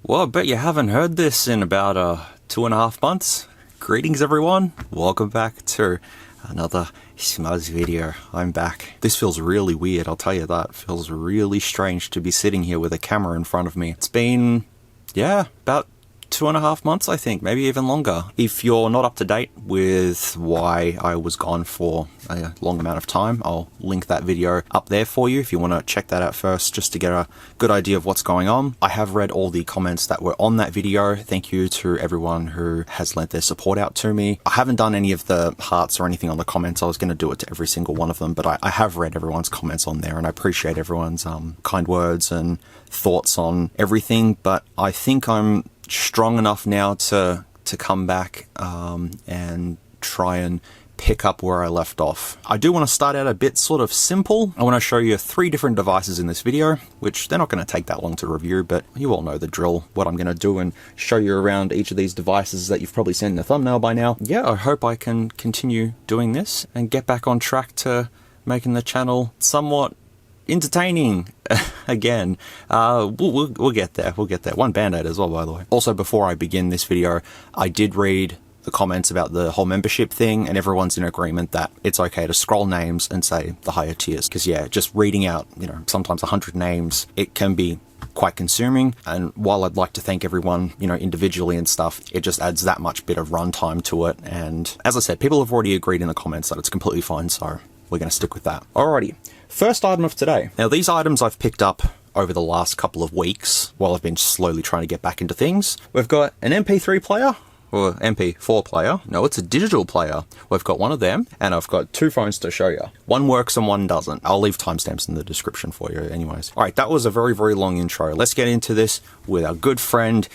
Well, I bet you haven't heard this in about 2.5 months. Greetings everyone, welcome back to another smuz video. I'm back. This feels really weird, I'll tell you that. It feels really strange to be sitting here with a camera in front of me. It's been, yeah, about 2.5 months, I think, maybe even longer. If you're not up to date with why I was gone for a long amount of time, I'll link that video up there for you if you want to check that out first, just to get a good idea of what's going on. I have read all the comments that were on that video. Thank you to everyone who has lent their support out to me. I haven't done any of the hearts or anything on the comments. I was going to do it to every single one of them, but I have read everyone's comments on there, and I appreciate everyone's kind words and thoughts on everything. But I think I'm strong enough now to come back and try and pick up where I left off. I do want to start out a bit sort of simple. I want to show you 3 different devices in this video, which they're not going to take that long to review, but you all know the drill, what I'm going to do, and show you around each of these devices that you've probably seen in the thumbnail by now. Yeah, I hope I can continue doing this and get back on track to making the channel somewhat entertaining again. We'll get there. We'll get there. One band-aid as well, by the way. Also, before I begin this video, I did read the comments about the whole membership thing, and everyone's in agreement that it's okay to scroll names and say the higher tiers. Because yeah, just reading out, you know, sometimes 100 names, it can be quite consuming. And while I'd like to thank everyone, you know, individually and stuff, it just adds that much bit of runtime to it. And as I said, people have already agreed in the comments that it's completely fine, so we're going to stick with that. Alrighty. First item of today. Now, these items I've picked up over the last couple of weeks while I've been slowly trying to get back into things. We've got an MP3 player, or MP4 player. No, it's a digital player. We've got one of them, and I've got 2 phones to show you. One works and one doesn't. I'll leave timestamps in the description for you anyways. All right, that was a very, very long intro. Let's get into this with our good friend,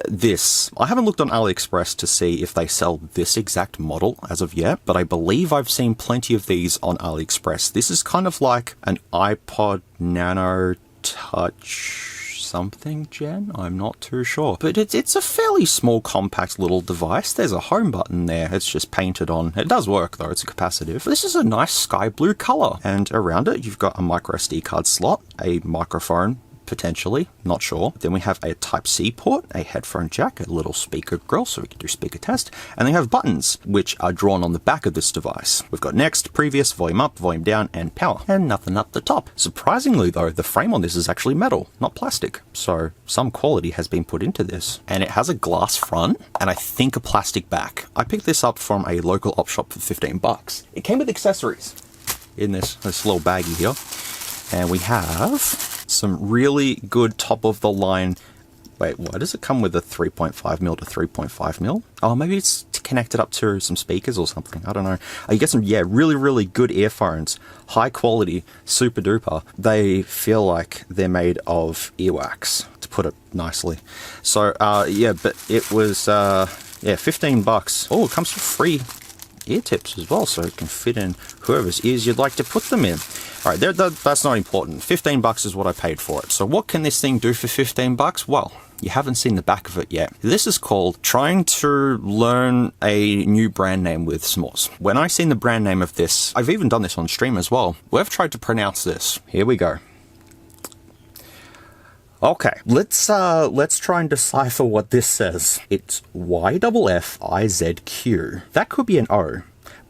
this. I haven't looked on AliExpress to see if they sell this exact model as of yet, but I believe I've seen plenty of these on AliExpress. This is kind of like an iPod Nano Touch something gen, I'm not too sure, but it's a fairly small, compact little device. There's a home button there, it's just painted on. It does work though, it's a capacitive. This is a nice sky blue color, and around it you've got a micro SD card slot, a microphone, potentially, not sure. Then we have a Type-C port, a headphone jack, a little speaker grill so we can do speaker test, and they have buttons which are drawn on the back of this device. We've got next, previous, volume up, volume down, and power, and nothing up the top. Surprisingly though, the frame on this is actually metal, not plastic, so some quality has been put into this. And it has a glass front and I think a plastic back. I picked this up from a local op shop for 15 bucks. It came with accessories in this little baggie here, and we have some really good top of the line. Wait, why does it come with a 3.5mm to 3.5mm? Oh, maybe it's connected up to some speakers or something. I don't know. You get some, yeah, really, really good earphones. High quality, super duper. They feel like they're made of earwax, to put it nicely. So, yeah, but it was, yeah, 15 bucks. Oh, it comes with free ear tips as well, so it can fit in whoever's ears you'd like to put them in. All right, that's not important. 15 bucks is what I paid for it. So what can this thing do for 15 bucks? Well, you haven't seen the back of it yet. This is called trying to learn a new brand name with smuz. When I seen the brand name of this, I've even done this on stream as well. We've tried to pronounce this. Here we go. Okay, let's try and decipher what this says. It's YFFIZQ. That could be an O,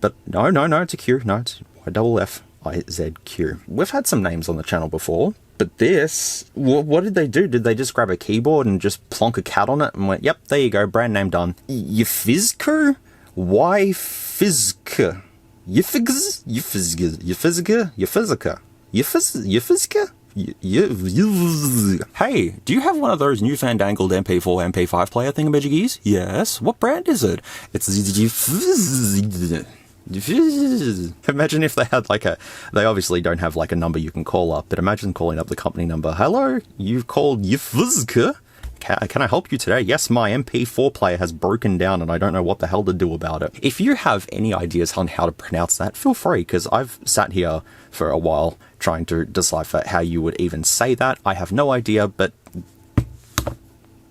but no, it's a Q. No, it's YFFIZQ. We've had some names on the channel before, but this, what did they do? Did they just grab a keyboard and just plonk a cat on it and went, yep, there you go, brand name done. Yfizku? Yfizka? Yfizka? Hey, do you have one of those newfandangled MP4, MP5 player thingamajiggies? Yes. What brand is it? It's imagine if they had like they obviously don't have like a number you can call up, but imagine calling up the company number. Hello, you've called Yfizka. Can I help you today? Yes, my MP4 player has broken down and I don't know what the hell to do about it. If you have any ideas on how to pronounce that, feel free, because I've sat here for a while trying to decipher how you would even say that. I have no idea, but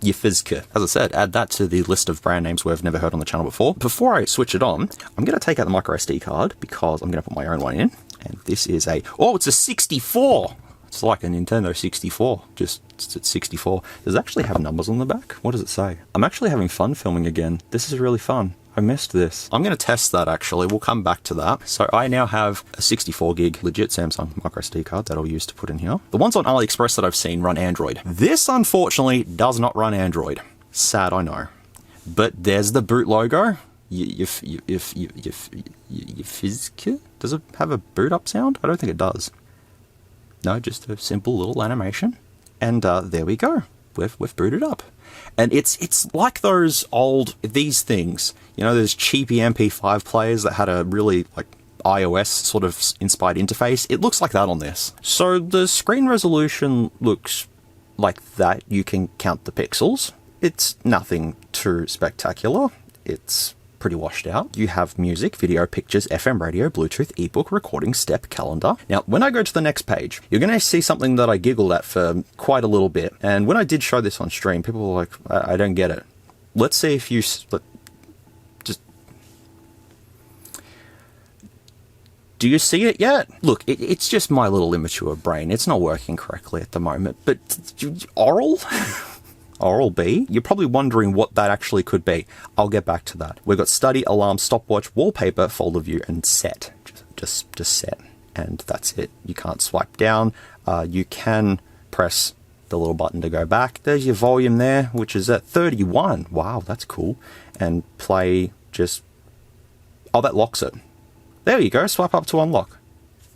Yfizka. As I said, add that to the list of brand names we've never heard on the channel before. Before I switch it on, I'm going to take out the micro SD card because I'm going to put my own one in. And this is a, oh, it's a 64. It's like a Nintendo 64, just it's 64. Does it actually have numbers on the back? What does it say? I'm actually having fun filming again. This is really fun. I missed this. I'm going to test that actually. We'll come back to that. So I now have a 64 gig legit Samsung microSD card that I'll use to put in here. The ones on AliExpress that I've seen run Android. This unfortunately does not run Android. Sad, I know. But there's the boot logo. Does it have a boot up sound? I don't think it does. No, just a simple little animation. And there we go. We've booted up. And it's like these things. You know, those cheapy MP5 players that had a really like iOS sort of inspired interface. It looks like that on this. So the screen resolution looks like that. You can count the pixels. It's nothing too spectacular. It's pretty washed out. You have music, video, pictures, FM radio, Bluetooth, ebook, recording, step, calendar. Now, when I go to the next page, you're going to see something that I giggled at for quite a little bit. And when I did show this on stream, people were like, I don't get it. Let's see if you... Do you see it yet? Look, it's just my little immature brain. It's not working correctly at the moment. But Oral? Oral B? You're probably wondering what that actually could be. I'll get back to that. We've got study, alarm, stopwatch, wallpaper, folder view, and set. Just set. And that's it. You can't swipe down. You can press the little button to go back. There's your volume there, which is at 31. Wow, that's cool. And play just... Oh, that locks it. There you go. Swipe up to unlock.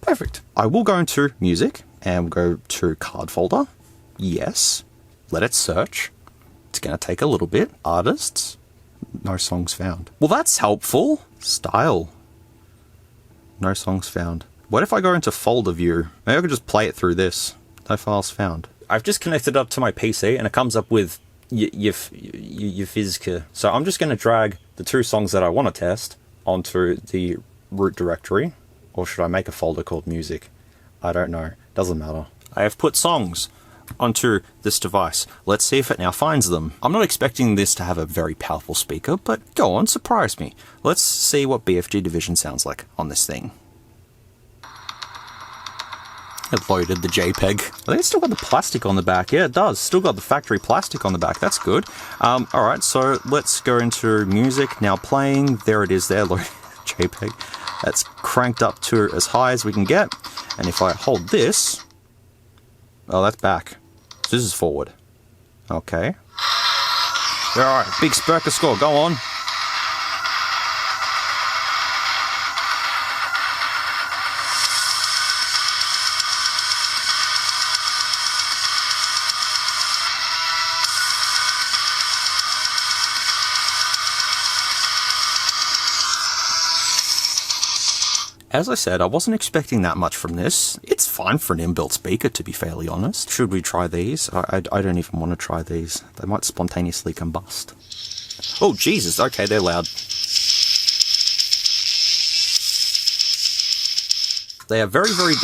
Perfect. I will go into music and go to card folder. Yes. Let it search. It's going to take a little bit. Artists. No songs found. Well, that's helpful. Style. No songs found. What if I go into folder view? Maybe I could just play it through this. No files found. I've just connected up to my PC and it comes up with your physica. So I'm just going to drag the two songs that I want to test onto the root directory. Or should I make a folder called music? I don't know. Doesn't matter. I have put songs onto this device. Let's see if it now finds them. I'm not expecting this to have a very powerful speaker, but go on, surprise me. Let's see what BFG Division sounds like on this thing. It loaded the JPEG. I think it's still got the plastic on the back. Yeah, it does. Still got the factory plastic on the back. That's good. Alright, so let's go into music. Now playing. There it is there. Loaded JPEG. That's cranked up to as high as we can get. And if I hold this... Oh, that's back. So this is forward. Okay. Alright, big Spurker score. Go on. As I said, I wasn't expecting that much from this. It's fine for an inbuilt speaker, to be fairly honest. Should we try these? I don't even want to try these. They might spontaneously combust. Oh, Jesus. Okay, they're loud. They are very, very...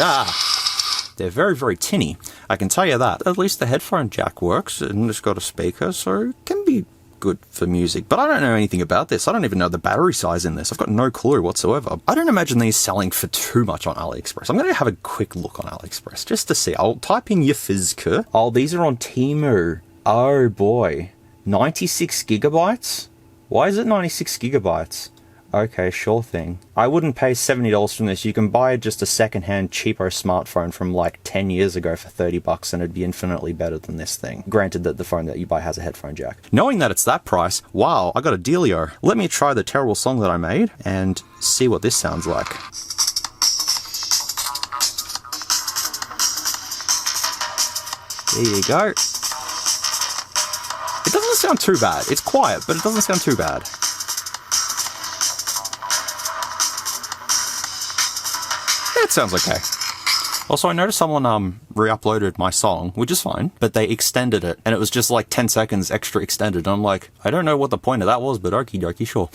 They're very, very tinny. I can tell you that. At least the headphone jack works, and it's got a speaker, so it can be good for music. But I don't know anything about this. I don't even know the battery size in this. I've got no clue whatsoever. I don't imagine these selling for too much on AliExpress. I'm going to have a quick look on AliExpress just to see. I'll type in Yafizka. Oh, these are on Temu. Oh boy. 96 gigabytes? Why is it 96 gigabytes? Okay, sure thing. I wouldn't pay $70 from this. You can buy just a secondhand cheapo smartphone from like 10 years ago for $30 and it'd be infinitely better than this thing. Granted that the phone that you buy has a headphone jack. Knowing that it's that price, wow, I got a dealio. Let me try the terrible song that I made and see what this sounds like. There you go. It doesn't sound too bad. It's quiet, but it doesn't sound too bad. It sounds okay. Also, I noticed someone re-uploaded my song, which is fine, but they extended it, and it was just like 10 seconds extra extended. And I'm like, I don't know what the point of that was, but okie dokie, sure.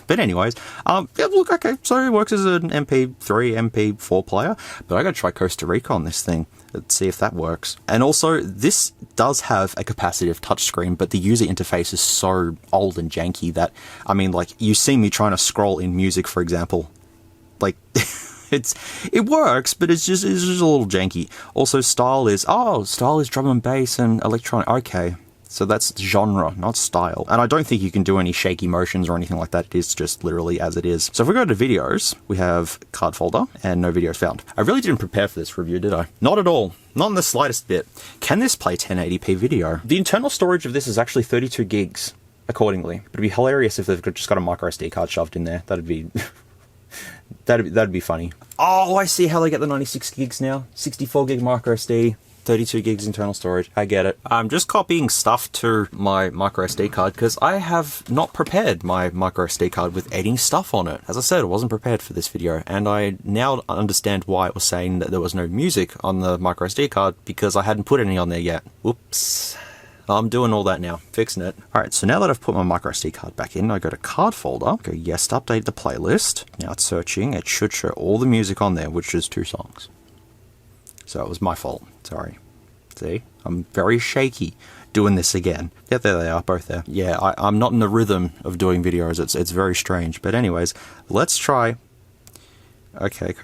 But anyways, yeah, look, okay, so it works as an MP3, MP4 player, but I gotta try Costa Rica on this thing. Let's see if that works. And also, this does have a capacitive touchscreen, but the user interface is so old and janky that, I mean, like, you see me trying to scroll in music, for example, like... It works, but it's just a little janky. Also, style is drum and bass and electronic. Okay. So that's genre, not style. And I don't think you can do any shaky motions or anything like that. It is just literally as it is. So if we go to videos, we have card folder and no videos found. I really didn't prepare for this review, did I? Not at all. Not in the slightest bit. Can this play 1080p video? The internal storage of this is actually 32 gigs, accordingly. It'd be hilarious if they've just got a microSD card shoved in there. That'd be... that'd be funny. Oh, I see how they get the 96 gigs now. 64 gig microSD. 32 gigs internal storage. I get it. I'm just copying stuff to my microSD card because I have not prepared my microSD card with adding stuff on it. As I said, I wasn't prepared for this video, and I now understand why it was saying that there was no music on the microSD card because I hadn't put any on there yet. Whoops. I'm doing all that now, fixing it. Alright, so now that I've put my microSD card back in, I go to card folder, go yes to update the playlist. Now it's searching, it should show all the music on there, which is 2 songs. So it was my fault, sorry. See, I'm very shaky doing this again. Yeah, there they are, both there. Yeah, I'm not in the rhythm of doing videos, it's very strange. But anyways, let's try. Okay,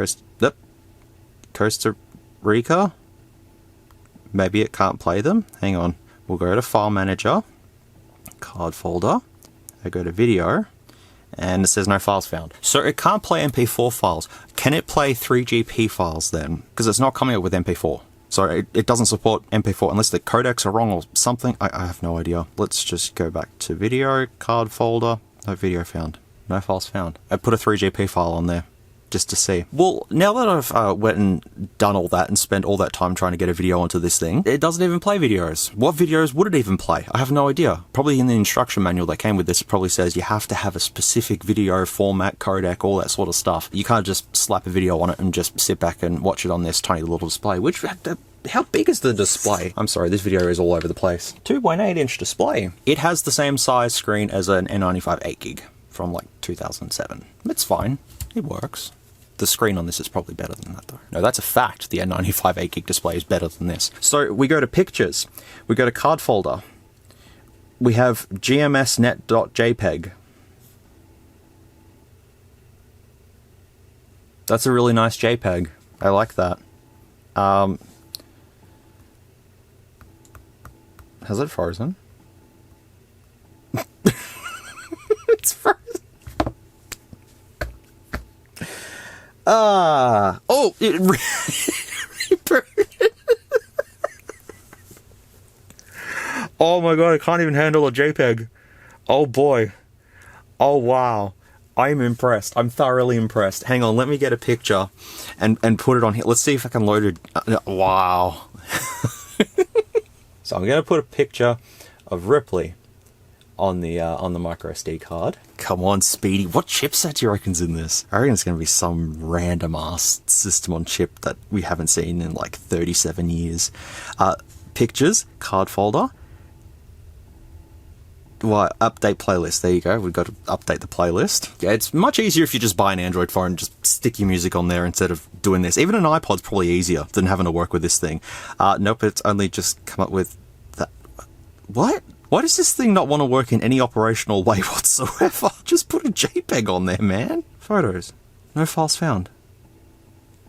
Costa Rica. Maybe it can't play them. Hang on. We'll go to File Manager, Card Folder. I go to Video, and it says no files found. So it can't play MP4 files. Can it play 3GP files then? Because it's not coming up with MP4. So it doesn't support MP4 unless the codecs are wrong or something. I have no idea. Let's just go back to Video, Card Folder. No video found. No files found. I put a 3GP file on there just to see. Well, now that I've went and done all that and spent all that time trying to get a video onto this thing, it doesn't even play videos. What videos would it even play? I have no idea. Probably in the instruction manual that came with this, it probably says you have to have a specific video format, codec, all that sort of stuff. You can't just slap a video on it and just sit back and watch it on this tiny little display, which... How big is the display? I'm sorry, this video is all over the place. 2.8 inch display. It has the same size screen as an N95 8GB from like 2007. It's fine. It works. The screen on this is probably better than that though. No, that's a fact. The N95 8GB display is better than this. So we go to pictures. We go to card folder. We have gmsnet.jpg. That's a really nice JPEG. I like that. Has it frozen? It's frozen. Oh, it rebooted. Oh my god, I can't even handle a JPEG. Oh boy. Oh wow. I'm impressed. I'm thoroughly impressed. Hang on, let me get a picture and put it on here. Let's see if I can load it. Wow. So I'm going to put a picture of Ripley on the microSD card. Come on, Speedy. What chipset do you reckon's in this? I reckon it's going to be some random ass system on chip that we haven't seen in like 37 years. Pictures, card folder. Well, update playlist. There you go. We've got to update the playlist. Yeah, it's much easier if you just buy an Android phone and just stick your music on there instead of doing this. Even an iPod's probably easier than having to work with this thing. Nope, it's only just come up with that. What? Why does this thing not want to work in any operational way whatsoever? Just put a JPEG on there, man. Photos. No files found.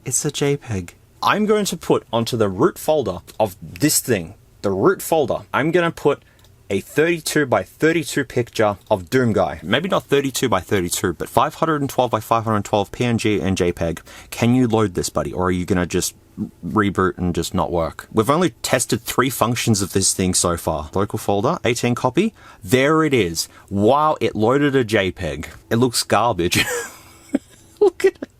It's a JPEG. I'm going to put onto the root folder of this thing, the root folder, I'm going to put a 32 by 32 picture of Doom Guy. Maybe not 32 by 32, but 512 by 512 PNG and JPEG. Can you load this, buddy? Or are you going to just reboot and just not work? We've only tested 3 functions of this thing so far. Local folder, 18 copy. There it is. Wow, it loaded a JPEG. It looks garbage. Look at it.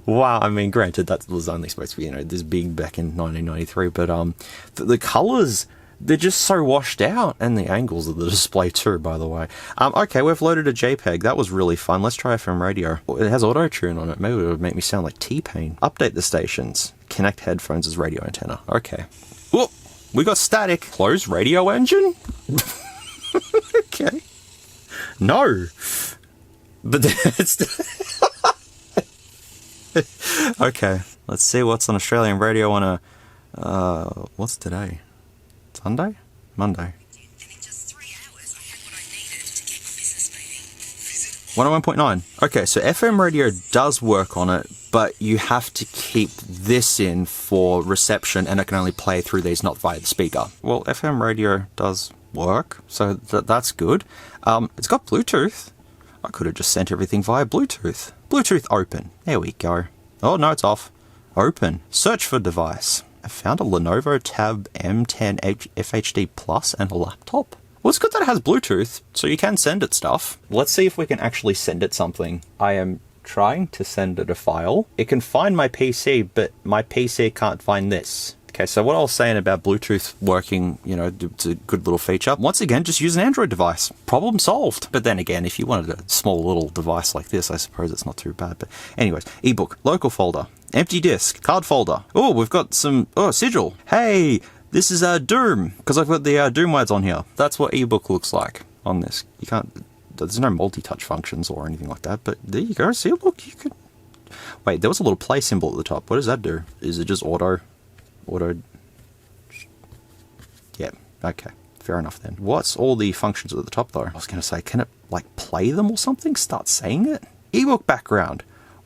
Wow, I mean, granted, that was only supposed to be, you know, this big back in 1993, but the colors, they're just so washed out, and the angles of the display too, by the way. Okay, we've loaded a JPEG. That was really fun. Let's try FM radio. It has auto-tune on it. Maybe it would make me sound like T-Pain. Update the stations. Connect headphones as radio antenna. Okay. Whoop! We got static. Close radio engine? Okay. No! But it's... Okay, let's see what's on Australian radio on a... what's today? Sunday? Monday. And in just 3 hours, I had what I needed to keep my business moving. Visit 101.9. Okay, so FM radio does work on it, but you have to keep this in for reception, and it can only play through these, not via the speaker. Well, FM radio does work, so that's good. It's got Bluetooth. I could have just sent everything via Bluetooth. Bluetooth open. There we go. Oh, no, it's off. Open. Search for device. I found a Lenovo Tab M10 FHD Plus and a laptop. Well, it's good that it has Bluetooth, so you can send it stuff. Let's see if we can actually send it something. I am trying to send it a file. It can find my PC, but my PC can't find this. Okay, so what I was saying about Bluetooth working, you know, it's a good little feature. Once again, just use an Android device. Problem solved. But then again, if you wanted a small little device like this, I suppose it's not too bad. But anyways, ebook, local folder, empty disk, card folder. Oh, we've got some, sigil. Hey, this is Doom, because I've got the Doom words on here. That's what ebook looks like on this. You can't, there's no multi-touch functions or anything like that, but there you go. See, look, you could, wait, there was a little play symbol at the top. What does that do? Is it just auto? Yeah, okay, fair enough then. What's all the functions at the top though? I was going to say, can it like play them or something? Start saying it? Ebook background.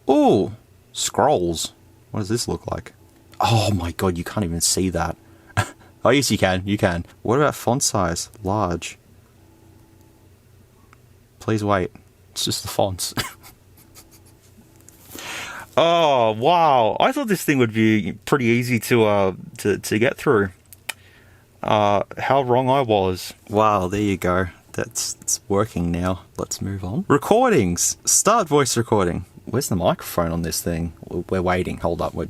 Oh, scrolls. What does this look like? Oh my god, you can't even see that. Oh yes, you can. What about font size? Large. Please wait. It's just the fonts. Oh wow! I thought this thing would be pretty easy to get through. How wrong I was. Wow, there you go. It's working now. Let's move on. Recordings. Start voice recording. Where's the microphone on this thing? We're waiting. Hold up. We're.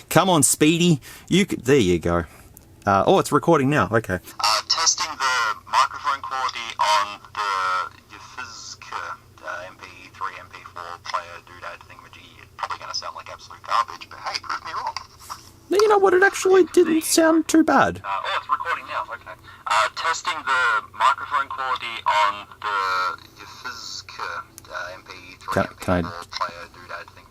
Come on, Speedy. There you go. Oh, it's recording now. Okay. Testing the microphone quality on the MP3, MP4 player doodad thingamajiggy. It's probably going to sound like absolute garbage, but hey, prove me wrong. You know what? It actually didn't sound too bad. Oh, it's recording now. Okay. Testing the microphone quality on the MP3, MP4 player doodad thing.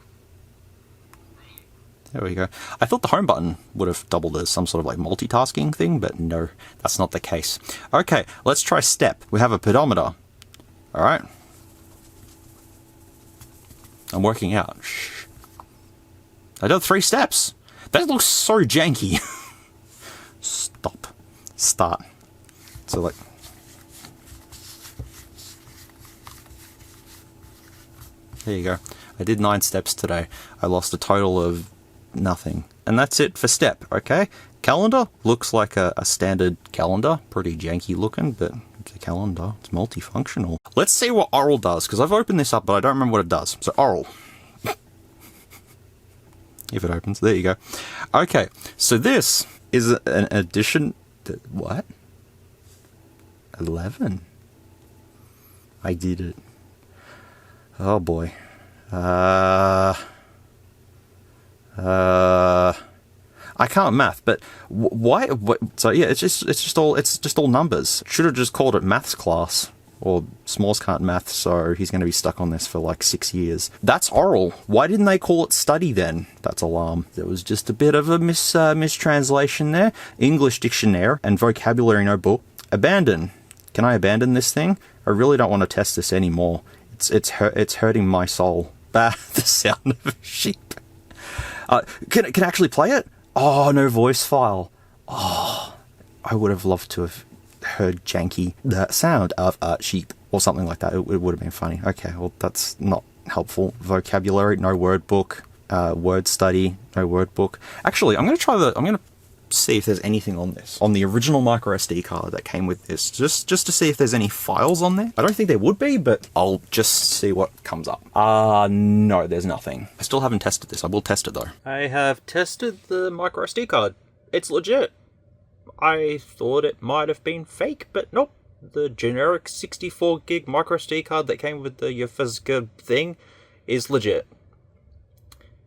There we go. I thought the home button would have doubled as some sort of like multitasking thing, but no, that's not the case. Okay, let's try step. We have a pedometer. All right. I'm working out. Shh. I did 3 steps. That looks so janky. Stop. Start. So like. There you go. I did 9 steps today. I lost a total of nothing. And that's it for step, okay? Calendar looks like a standard calendar. Pretty janky looking, but it's a calendar. It's multifunctional. Let's see what Oral does, because I've opened this up, but I don't remember what it does. So Oral. If it opens, there you go. Okay, so this is an addition to, what? 11. I did it. Oh boy. I can't math, but why? So yeah, it's just all numbers. Should have just called it maths class, or S'MOOREZ can't math, so he's going to be stuck on this for like 6 years. That's Oral. Why didn't they call it study then? That's alarm. There was just a bit of a mistranslation there. English dictionary and vocabulary notebook. Abandon. Can I abandon this thing? I really don't want to test this anymore. It's hurting my soul. The sound of a sheep. Can I actually play it? Oh, no voice file. Oh, I would have loved to have heard janky, the sound of a sheep, or something like that. It would have been funny. Okay, well, that's not helpful. Vocabulary, no word book. Word study, no word book. Actually, I'm going to see if there's anything on this. On the original microSD card that came with this. Just to see if there's any files on there. I don't think there would be, but I'll just see what comes up. No, there's nothing. I still haven't tested this. I will test it though. I have tested the microSD card. It's legit. I thought it might have been fake, but nope. The generic 64 gig microSD card that came with the Horiffic thing is legit.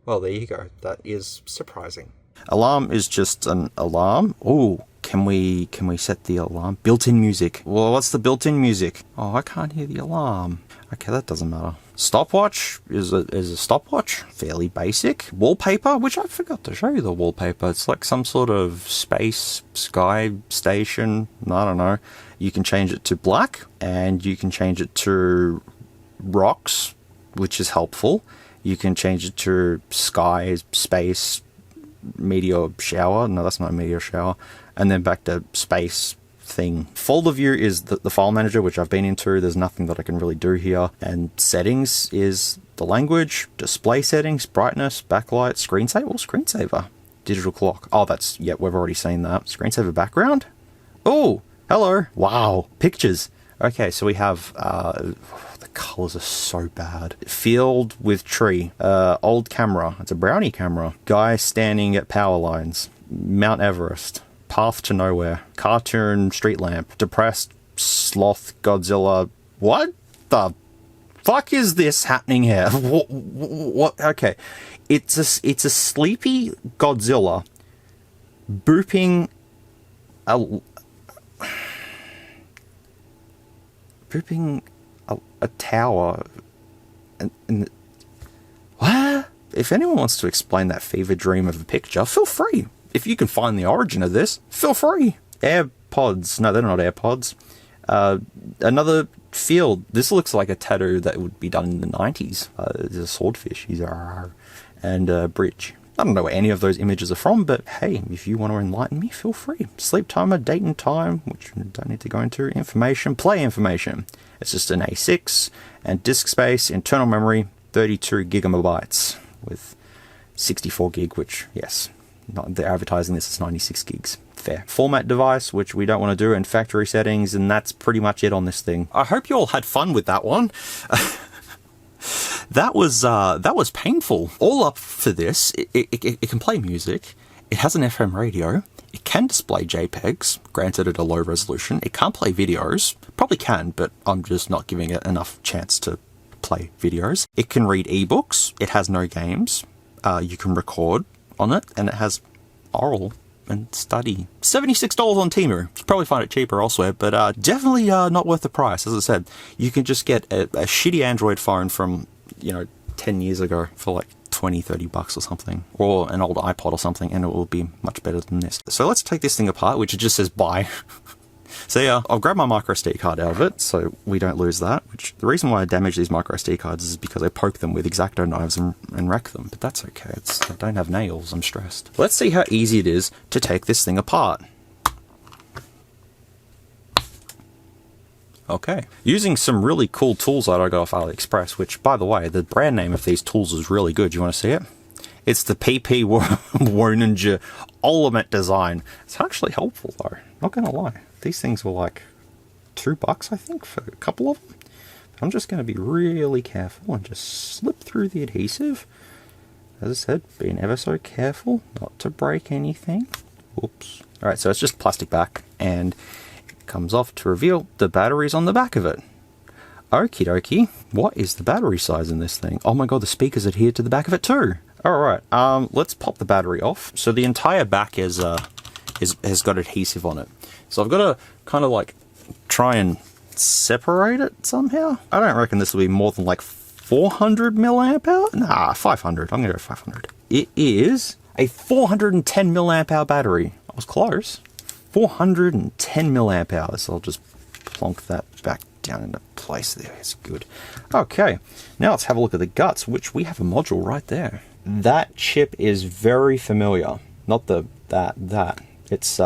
Well, there you go. That is surprising. Alarm is just an alarm. Oh, can we set the alarm? Built-in music. Well, what's the built-in music? Oh, I can't hear the alarm. Okay, that doesn't matter. Stopwatch is a stopwatch, fairly basic. Wallpaper, which I forgot to show you the wallpaper. It's like some sort of space sky station. I don't know. You can change it to black, and you can change it to rocks, which is helpful. You can change it to sky, space, meteor shower. No, that's not a meteor shower. And then back to space thing. Folder view is the file manager, which I've been into. There's nothing that I can really do here. And settings is the language, display settings, brightness, backlight, screensaver, digital clock. Oh, that's, yeah, we've already seen that. Screensaver background. Oh, hello. Wow. Pictures. Okay, so we have, the colors are so bad. Field with tree. Old camera. It's a brownie camera. Guy standing at power lines. Mount Everest. Path to nowhere. Cartoon street lamp. Depressed sloth Godzilla. What the fuck is this happening here? What? Okay. It's a sleepy Godzilla booping a tower. And what? If anyone wants to explain that fever dream of a picture, feel free. If you can find the origin of this, feel free. AirPods. No, they're not AirPods. Another field. This looks like a tattoo that would be done in the 90s. There's a swordfish. And a bridge. I don't know where any of those images are from, but hey, if you want to enlighten me, feel free. Sleep timer, date and time, which I don't need to go into. Information, play information. It's just an A6 and disk space, internal memory, 32 gigabytes with 64 gig, which, yes, they're advertising this as 96 gigs. Fair. Format device, which we don't want to do, and factory settings, and that's pretty much it on this thing. I hope you all had fun with that one. That was painful. All up for this, it can play music, it has an FM radio, it can display JPEGs, granted at a low resolution, it can't play videos, probably can, but I'm just not giving it enough chance to play videos. It can read ebooks, it has no games, you can record on it, and it has oral and study. $76 on Temu. You can probably find it cheaper elsewhere, but definitely not worth the price. As I said, you can just get a shitty Android phone from, 10 years ago for like 20, 30 bucks or something, or an old iPod or something, and it will be much better than this. So let's take this thing apart, which it just says buy. So yeah, I'll grab my microSD card out of it so we don't lose that, which the reason why I damage these microSD cards is because I poke them with X-Acto knives and wreck them, but that's okay. I don't have nails, I'm stressed. Let's see how easy it is to take this thing apart. Okay, using some really cool tools that I got off AliExpress, which, by the way, the brand name of these tools is really good. You want to see it? It's the PP Woninger Ultimate Design. It's actually helpful though, not gonna lie. These things were like $2, I think, for a couple of them. I'm just going to be really careful and just slip through the adhesive. As I said, being ever so careful not to break anything. Whoops. Alright, so it's just plastic back, and it comes off to reveal the batteries on the back of it. Okie dokie. What is the battery size in this thing? Oh my god, the speakers adhere to the back of it too. Alright, let's pop the battery off. So the entire back has got adhesive on it. So I've got to kind of like try and separate it somehow. I don't reckon this will be more than like 400 milliamp hour. Nah, 500. I'm going to go 500. It is a 410 milliamp hour battery. I was close. 410 milliamp hours. So I'll just plonk that back down into place there. It's good. Okay, now let's have a look at the guts, which we have a module right there. That chip is very familiar. Not that. It's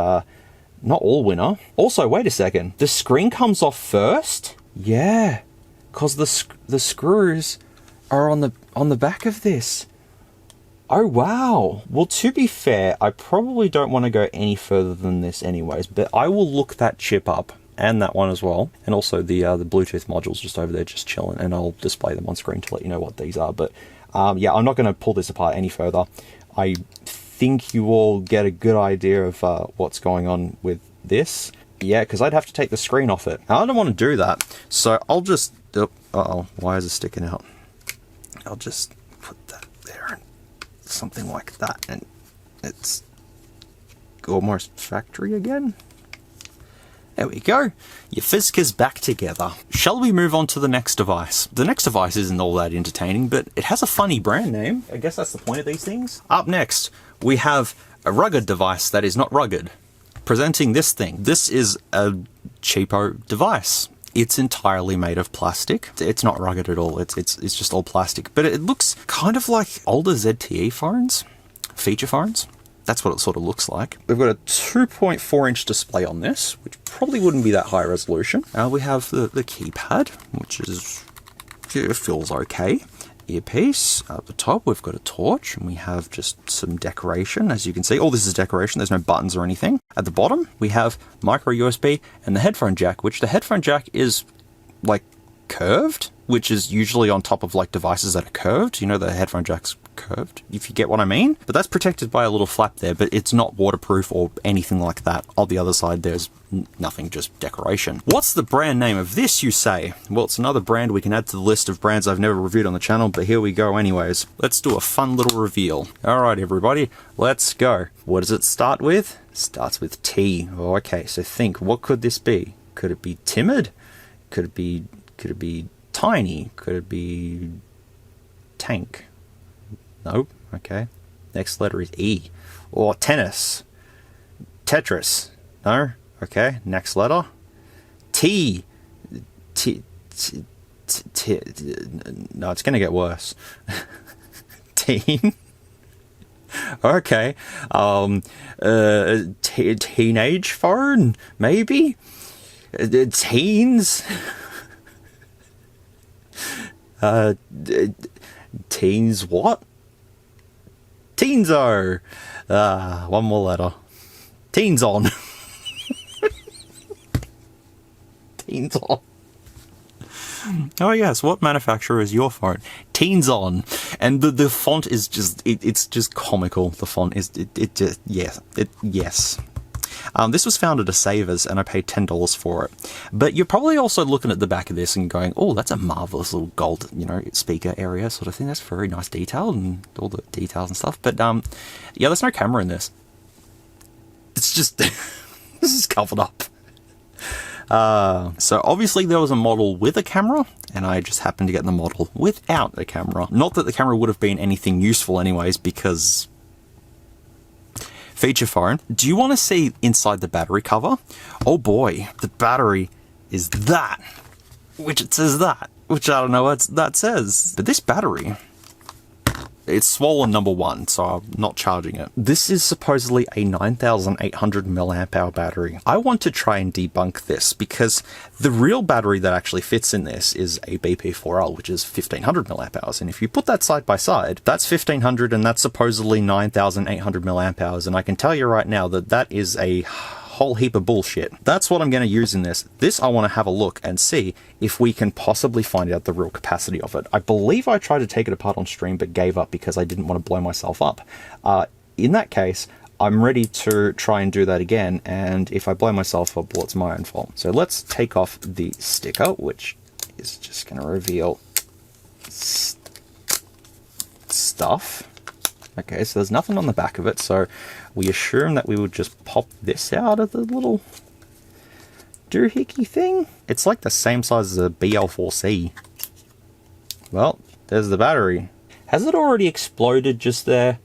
not all winner. Also, wait a second. The screen comes off first? Yeah, because the screws are on the back of this. Oh wow. Well, to be fair, I probably don't want to go any further than this anyways, but I will look that chip up, and that one as well, and also the Bluetooth modules just over there just chilling, and I'll display them on screen to let you know what these are. But yeah, I'm not going to pull this apart any further. I think you all get a good idea of what's going on with this. Yeah, because I'd have to take the screen off it. Now, I don't want to do that, so I'll just... uh-oh, why is it sticking out? I'll just put that there, and something like that, and it's almost factory again. There we go. Your Fizzca's back together. Shall we move on to the next device? The next device isn't all that entertaining, but it has a funny brand name. I guess that's the point of these things. Up next, we have a rugged device that is not rugged. Presenting this thing. This is a cheapo device. It's entirely made of plastic. It's not rugged at all. It's just all plastic. But it looks kind of like older ZTE phones, feature phones. That's what it sort of looks like. We've got a 2.4-inch display on this, which probably wouldn't be that high resolution. We have the keypad, which is, it feels okay. Earpiece. At the top, we've got a torch, and we have just some decoration, as you can see. All this is decoration. There's no buttons or anything. At the bottom, we have micro USB and the headphone jack, which the headphone jack is like curved, which is usually on top of like devices that are curved. You know, the headphone jack's curved, if you get what I mean. But that's protected by a little flap there, but it's not waterproof or anything like that. On the other side, there's nothing, just decoration. What's the brand name of this, you say? Well, it's another brand we can add to the list of brands I've never reviewed on the channel, but here we go anyways. Let's do a fun little reveal. Alright everybody, let's go. What does it start with? It starts with T. Oh, okay, so think, what could this be? Could it be timid? Could it be tiny? Could it be tank? Nope. Okay. Next letter is E. Or tennis. Tetris. No. Okay. Next letter. T. No, it's going to get worse. Teen. Okay. Teenage phone? Maybe? Teens? Teens what? Teenso! One more letter. Teens on. Teens on. Oh yes, what manufacturer is your phone? Teens on. And the font is just, it's just comical. The font is, yes. This was found at a Savers and I paid $10 for it. But you're probably also looking at the back of this and going, oh, that's a marvelous little gold, you know, speaker area sort of thing. That's very nice detail and all the details and stuff. But yeah, there's no camera in this. It's just, this is covered up. So obviously there was a model with a camera and I just happened to get the model without a camera. Not that the camera would have been anything useful anyways, because feature phone. Do you want to see inside the battery cover? Oh boy, the battery is that, which it says that, which I don't know what that says. But this battery, it's swollen #1, so I'm not charging it. This is supposedly a 9,800 mAh battery. I want to try and debunk this because the real battery that actually fits in this is a BP4L, which is 1,500 mAh. And if you put that side by side, that's 1,500 and that's supposedly 9,800 mAh. And I can tell you right now that that is a whole heap of bullshit. That's what I'm going to use in this. This I want to have a look and see if we can possibly find out the real capacity of it. I believe I tried to take it apart on stream but gave up because I didn't want to blow myself up. In that case, I'm ready to try and do that again, and if I blow myself up, well, it's my own fault. So let's take off the sticker, which is just going to reveal stuff. Okay, so there's nothing on the back of it, so we assume that we would just pop this out of the little doohickey thing. It's like the same size as a BL4C. Well, there's the battery. Has it already exploded just there?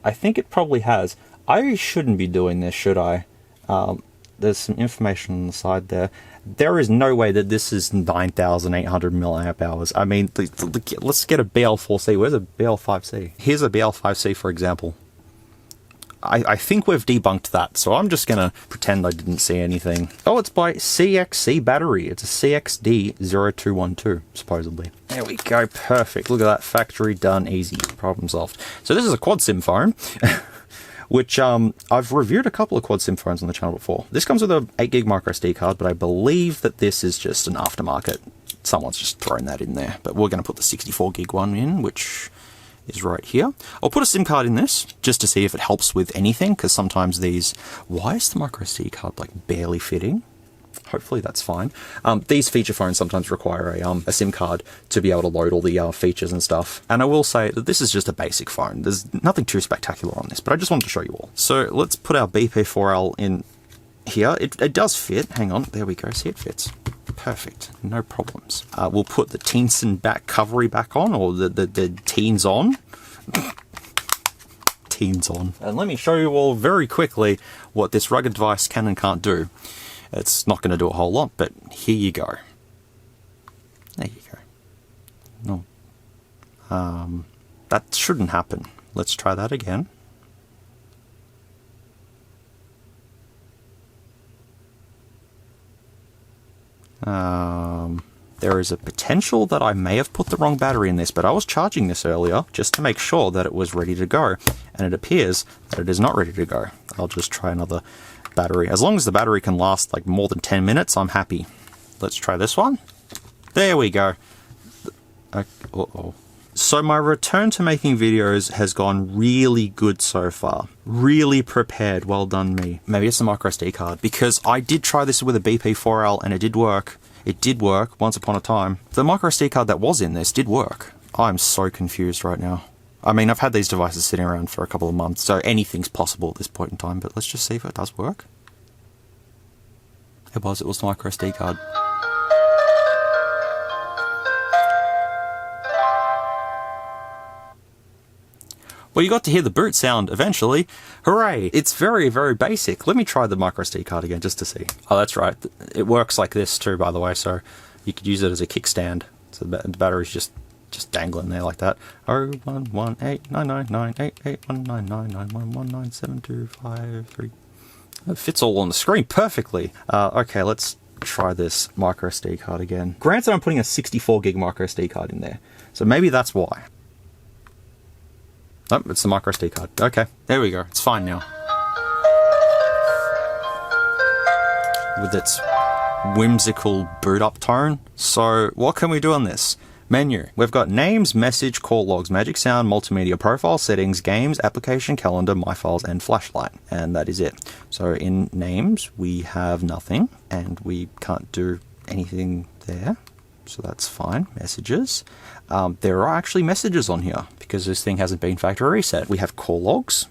I think it probably has. I shouldn't be doing this, should I? There's some information on the side there. There is no way that this is 9,800 mAh. I mean, let's get a BL4C. Where's a BL5C? Here's a BL5C, for example. I think we've debunked that, so I'm just going to pretend I didn't see anything. Oh, it's by CXC Battery. It's a CXD0212, supposedly. There we go, perfect. Look at that, factory done, easy, problem solved. So this is a quad SIM phone, which I've reviewed a couple of quad SIM phones on the channel before. This comes with a 8GB microSD card, but I believe that this is just an aftermarket. Someone's just thrown that in there, but we're going to put the 64GB one in, which is right here. I'll put a SIM card in this just to see if it helps with anything, because sometimes these, why is the microSD card like barely fitting? Hopefully that's fine. These feature phones sometimes require a SIM card to be able to load all the features and stuff. And I will say that this is just a basic phone. There's nothing too spectacular on this, but I just wanted to show you all. So let's put our BP4L in here. It does fit. Hang on, there we go. See, it fits. Perfect, no problems. We'll put the Teenson back covery back on, or the Teens on. Teens on. And let me show you all very quickly what this rugged device can and can't do. It's not going to do a whole lot, but here you go. There you go. No. That shouldn't happen. Let's try that again. There is a potential that I may have put the wrong battery in this, but I was charging this earlier just to make sure that it was ready to go, and it appears that it is not ready to go. I'll just try another battery. As long as the battery can last like more than 10 minutes, I'm happy. Let's try this one. There we go. Uh-oh. So my return to making videos has gone really good so far. Really prepared. Well done me. Maybe it's the microSD card, because I did try this with a BP4L and it did work. It did work once upon a time. The microSD card that was in this did work. I'm so confused right now. I mean, I've had these devices sitting around for a couple of months, so anything's possible at this point in time, but let's just see if it does work. It was the microSD card. Well, you got to hear the boot sound eventually. Hooray! It's very, very basic. Let me try the microSD card again just to see. Oh, that's right. It works like this too, by the way, so you could use it as a kickstand. So the battery's just dangling there like that. 0118998819991197253. It fits all on the screen perfectly. Okay, let's try this microSD card again. Granted, I'm putting a 64 gig microSD card in there, so maybe that's why. Oh, it's the microSD card. Okay, there we go. It's fine now. With its whimsical boot up tone. So what can we do on this? Menu. We've got names, message, call logs, magic sound, multimedia, profile, settings, games, application, calendar, my files, and flashlight. And that is it. So in names, we have nothing, and we can't do anything there. So that's fine. Messages. There are actually messages on here because this thing hasn't been factory reset. We have call logs,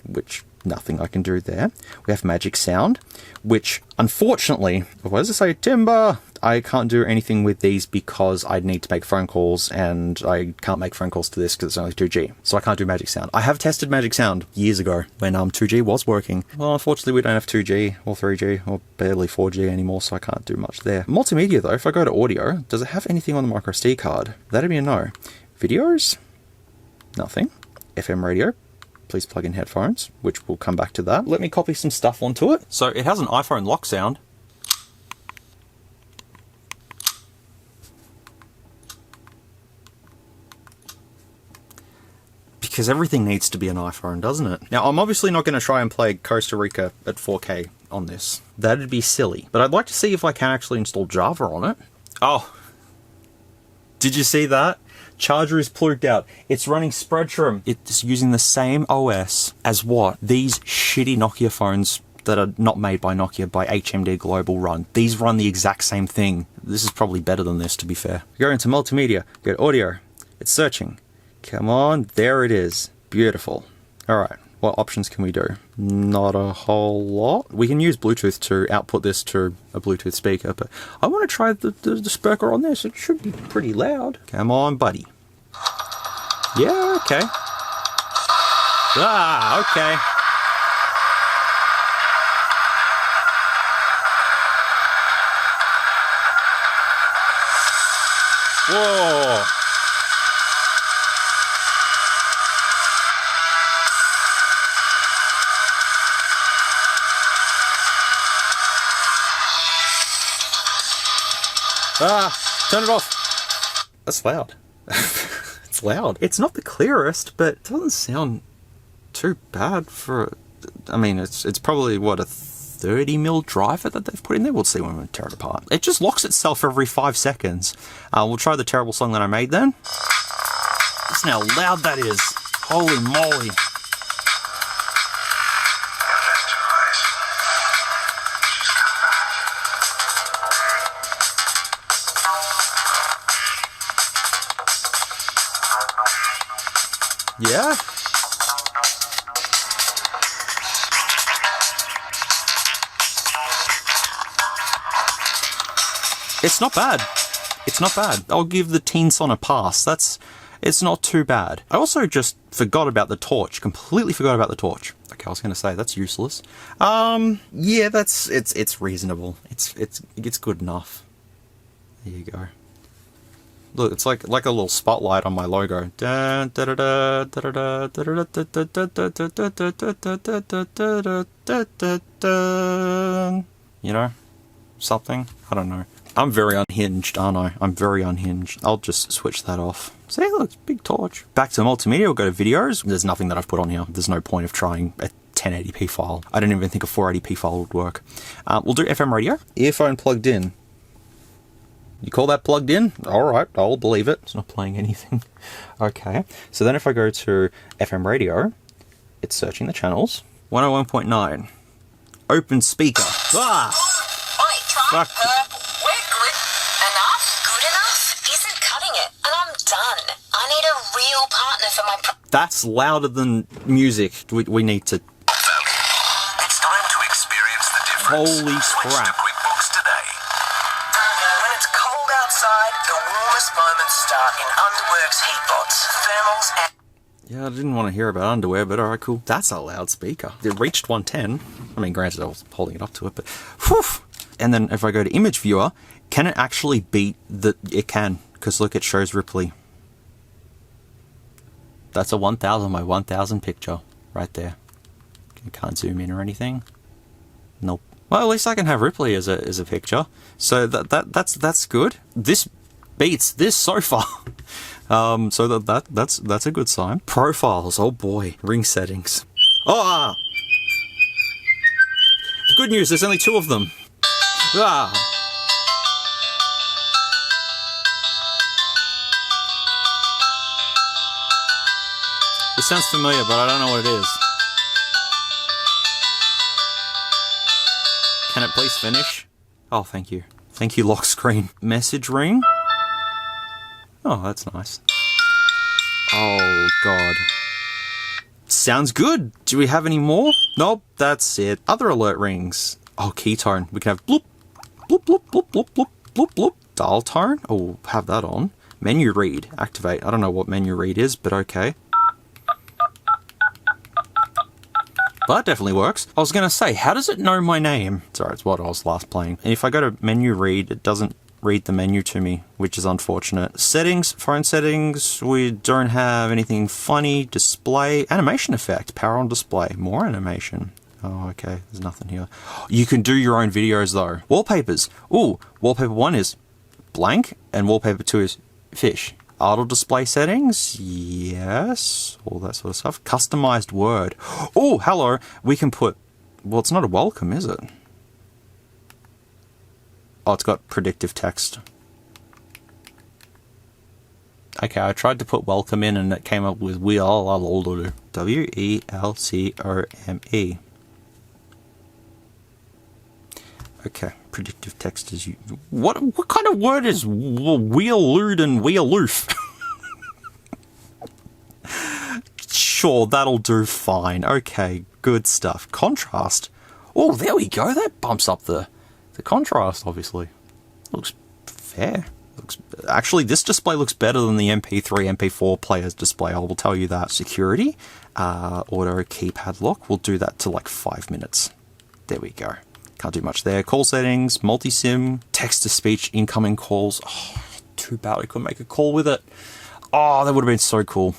which nothing I can do there. We have magic sound, which unfortunately, what does it say? Timber! I can't do anything with these because I'd need to make phone calls, and I can't make phone calls to this because it's only 2G. So I can't do magic sound. I have tested magic sound years ago when 2G was working. Well, unfortunately we don't have 2G or 3G or barely 4G anymore, so I can't do much there. Multimedia though, if I go to audio, does it have anything on the microSD card? That'd be a no. Videos? Nothing. FM radio? Please plug in headphones, which we'll come back to that. Let me copy some stuff onto it. So it has an iPhone lock sound. Because everything needs to be an iPhone, doesn't it? Now, I'm obviously not going to try and play Costa Rica at 4K on this. That'd be silly. But I'd like to see if I can actually install Java on it. Oh. Did you see that? Charger is plugged out. It's running Speadtrum. It's using the same OS as what? These shitty Nokia phones that are not made by Nokia, by HMD Global run. These run the exact same thing. This is probably better than this, to be fair. Go into multimedia, get audio. It's searching. Come on, there it is. Beautiful. Alright, what options can we do? Not a whole lot. We can use Bluetooth to output this to a Bluetooth speaker, but I want to try the speaker on this. It should be pretty loud. Come on, buddy. Yeah, okay. Ah, okay. Whoa. Ah, turn it off. That's loud. It's loud. It's not the clearest, but it doesn't sound too bad for... I mean, it's probably, what, a 30mm driver that they've put in there? We'll see when we tear it apart. It just locks itself every 5 seconds. We'll try the terrible song that I made then. Listen how loud that is. Holy moly. Yeah? It's not bad. It's not bad. I'll give the Teen Son a pass. It's not too bad. I also just forgot about the torch. Completely forgot about the torch. Okay, I was going to say that's useless. Yeah, it's reasonable. It's good enough. There you go. Look, it's like a little spotlight on my logo. You know, something. I don't know. I'm very unhinged, aren't I? I'm very unhinged. I'll just switch that off. See, look, big torch. Back to multimedia, we'll go to videos. There's nothing that I've put on here. There's no point of trying a 1080p file. I don't even think a 480p file would work. We'll do FM radio. Earphone plugged in. You call that plugged in? Alright, I'll believe it. It's not playing anything. Okay. So then if I go to FM radio, it's searching the channels. 101.9. Open speaker. Ah! Oi, try purple. We're good enough. Good enough isn't cutting it. And I'm done. I need a real partner for my... That's louder than music. We need to... It's time to experience the difference. Holy Switch crap. to QuickBooks today. When it's cold outside, the warmest moments start in Underworks heatbots, thermals, and... Yeah, I didn't want to hear about underwear, but alright, cool. That's a loud speaker. It reached 110. I mean, granted, I was holding it up to it, but... Whew! And then if I go to image viewer, can it actually beat the... It can, because look, it shows Ripley. That's a 1000 by 1000 picture, right there. You can't zoom in or anything. Nope. Well, at least I can have Ripley as a picture. So that's good. This beats this so far. So that's a good sign. Profiles, oh boy. Ring settings. Oh! The good news, there's only 2 of them. Ah! This sounds familiar, but I don't know what it is. Can it please finish? Oh, thank you. Thank you, lock screen. Message ring? Oh, that's nice. Oh, God. Sounds good. Do we have any more? Nope, that's it. Other alert rings. Oh, key tone. We can have bloop, bloop, bloop, bloop, bloop, bloop, bloop, bloop. Dial tone. Oh, we'll have that on. Menu read. Activate. I don't know what menu read is, but okay. Well, that definitely works. I was going to say, how does it know my name? Sorry, it's what I was last playing. And if I go to menu read, it doesn't read the menu to me, which is unfortunate. Settings, phone settings, we don't have anything funny. Display, animation effect, power on display, more animation. Oh, okay, there's nothing here. You can do your own videos though. Wallpapers. Ooh, wallpaper 1 is blank, and wallpaper 2 is fish. Auto display settings, yes, all that sort of stuff. Customized word. Oh, hello, we can put, well, it's not a welcome, is it? Oh, it's got predictive text. Okay, I tried to put welcome in and it came up with W-E-L-C-O-M-E. Okay, predictive text is you. What kind of word is wheel-lewd and wheel-loof? Sure, that'll do fine. Okay, good stuff. Contrast. Oh, there we go. That bumps up the contrast, obviously. Looks fair. Actually, this display looks better than the MP3, MP4 player's display, I will tell you that. Security. Auto keypad lock. We'll do that to like 5 minutes. There we go. Can't do much there. Call settings, multi-sim, text-to-speech, incoming calls. Oh, too bad I couldn't make a call with it. Oh, that would have been so cool.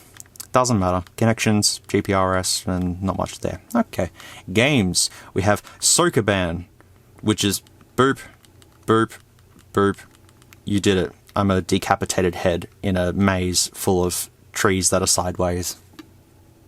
Doesn't matter. Connections, GPRS, and not much there. Okay. Games. We have Sokoban, which is boop, boop, boop. You did it. I'm a decapitated head in a maze full of trees that are sideways.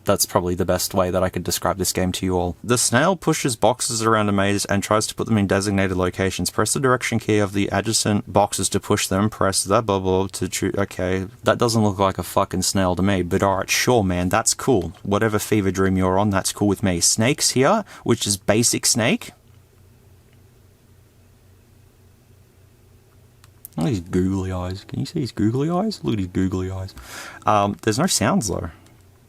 That's probably the best way that I could describe this game to you all. The snail pushes boxes around a maze and tries to put them in designated locations. Press the direction key of the adjacent boxes to push them. Press that bubble to choose. Okay, that doesn't look like a fucking snail to me, but alright, sure man, that's cool. Whatever fever dream you're on, that's cool with me. Snakes here, which is basic snake. Look at his googly eyes. Can you see his googly eyes? Look at his googly eyes. There's no sounds though,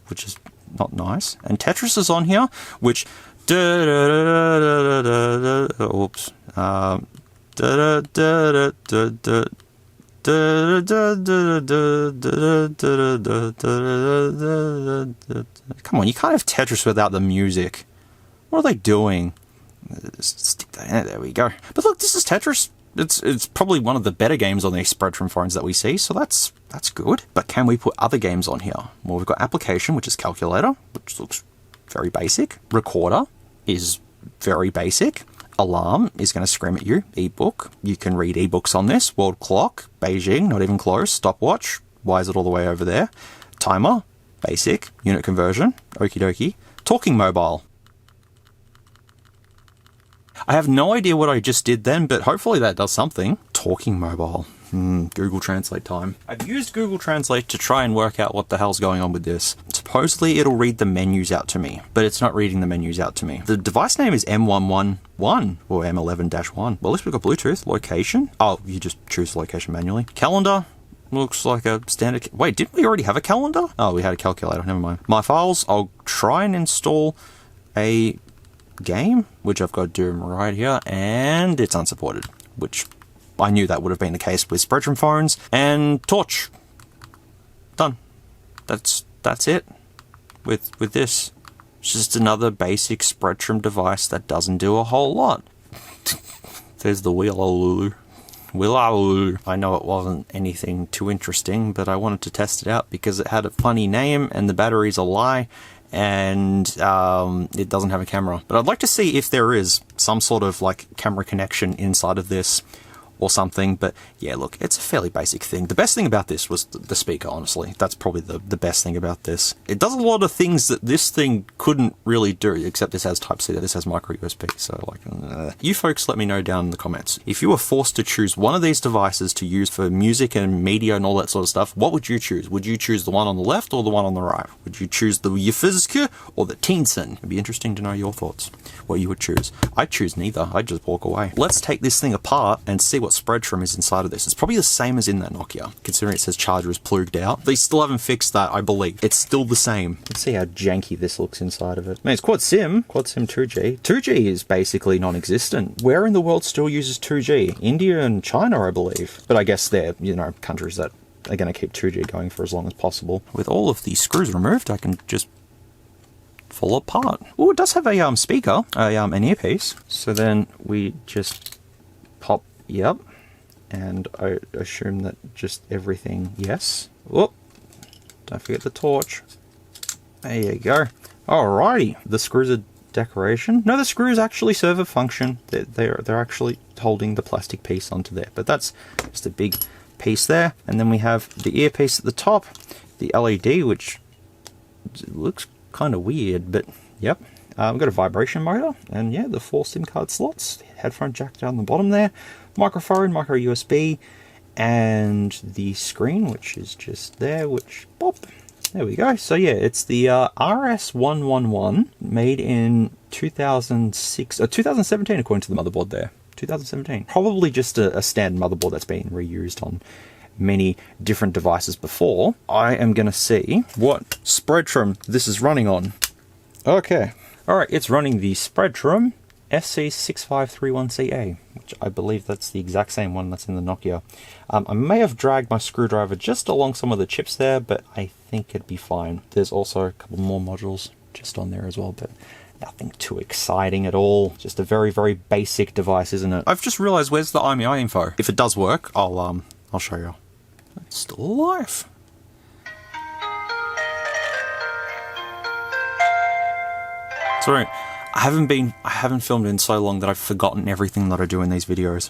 which is not nice. And Tetris is on here, which oops. Come on, you can't have Tetris without the music. What are they doing? Stick that in. There we go. But look, this is Tetris. It's probably one of the better games on these Speadtrum phones that we see, so that's good. But can we put other games on here? Well, we've got application, which is calculator, which looks very basic. Recorder is very basic. Alarm is going to scream at you. EBook, you can read ebooks on this. World clock, Beijing, not even close. Stopwatch, why is it all the way over there? Timer, basic. Unit conversion, okie dokie. Talking mobile. I have no idea what I just did then, but hopefully that does something. Talking mobile. Google Translate time. I've used Google Translate to try and work out what the hell's going on with this. Supposedly it'll read the menus out to me, but it's not reading the menus out to me. The device name is M111 or M11-1. Well, at least we've got Bluetooth. Location. Oh, you just choose location manually. Calendar. Looks like a standard... Wait, didn't we already have a calendar? Oh, we had a calculator. Never mind. My files. I'll try and install a game, which I've got to do right here, and it's unsupported, which I knew that would have been the case with Speadtrum phones. And Torch. Done. That's it with this. It's just another basic Speadtrum device that doesn't do a whole lot. There's the Wheelaloo. I know it wasn't anything too interesting, but I wanted to test it out because it had a funny name and the battery's a lie, and it doesn't have a camera. But I'd like to see if there is some sort of like camera connection inside of this or something. But yeah, look, it's a fairly basic thing. The best thing about this was the speaker, honestly. That's probably the best thing about this. It does a lot of things that this thing couldn't really do, except this has Type-C, this has micro USB, so like... You folks let me know down in the comments. If you were forced to choose one of these devices to use for music and media and all that sort of stuff, what would you choose? Would you choose the one on the left or the one on the right? Would you choose the Horiffic or the Teenson? It'd be interesting to know your thoughts, what you would choose. I'd choose neither. I'd just walk away. Let's take this thing apart and see what Speadtrum is inside of this. It's probably the same as in that Nokia, considering it says charger is plugged out. They still haven't fixed that, I believe. It's still the same. Let's see how janky this looks inside of it. Man, it's quad SIM 2G. 2G is basically non-existent. Where in the world still uses 2G? India and China, I believe. But I guess they're, you know, countries that are going to keep 2G going for as long as possible. With all of the screws removed, I can just fall apart. Oh, it does have a speaker, an earpiece. So then we just pop, yep. And I assume that just everything, yes. Whoop, don't forget the torch. There you go. Alrighty, the screws are decoration. No, the screws actually serve a function. They're actually holding the plastic piece onto there. But that's just a big piece there. And then we have the earpiece at the top, the LED, which looks kind of weird, but yep. We've got a vibration motor, and yeah, the 4 SIM card slots, headphone jack down the bottom there, microphone, micro USB, and the screen, which is just there, which, pop, there we go. So yeah, it's the RS111, made in 2006, 2017 according to the motherboard there, 2017. Probably just a standard motherboard that's been reused on many different devices before. I am going to see what Speadtrum this is running on. Okay. Alright, it's running the Speadtrum SC6531CA, which I believe that's the exact same one that's in the Nokia. I may have dragged my screwdriver just along some of the chips there, but I think it'd be fine. There's also a couple more modules just on there as well, but nothing too exciting at all. Just a very, very basic device, isn't it? I've just realized, where's the IMEI info? If it does work, I'll show you. It's still alive. Sorry, I haven't filmed in so long that I've forgotten everything that I do in these videos.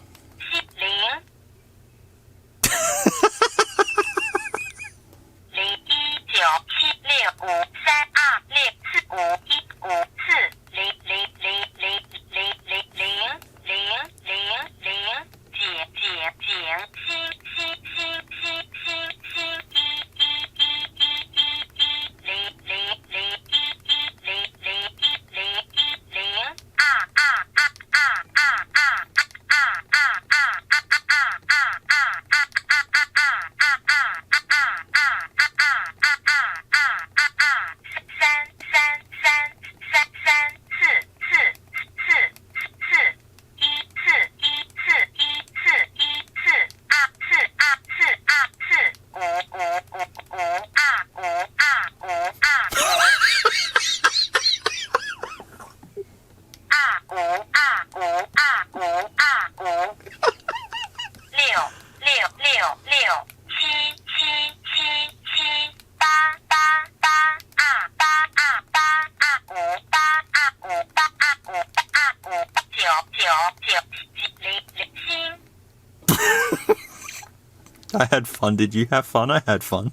I had fun. Did you have fun? I had fun.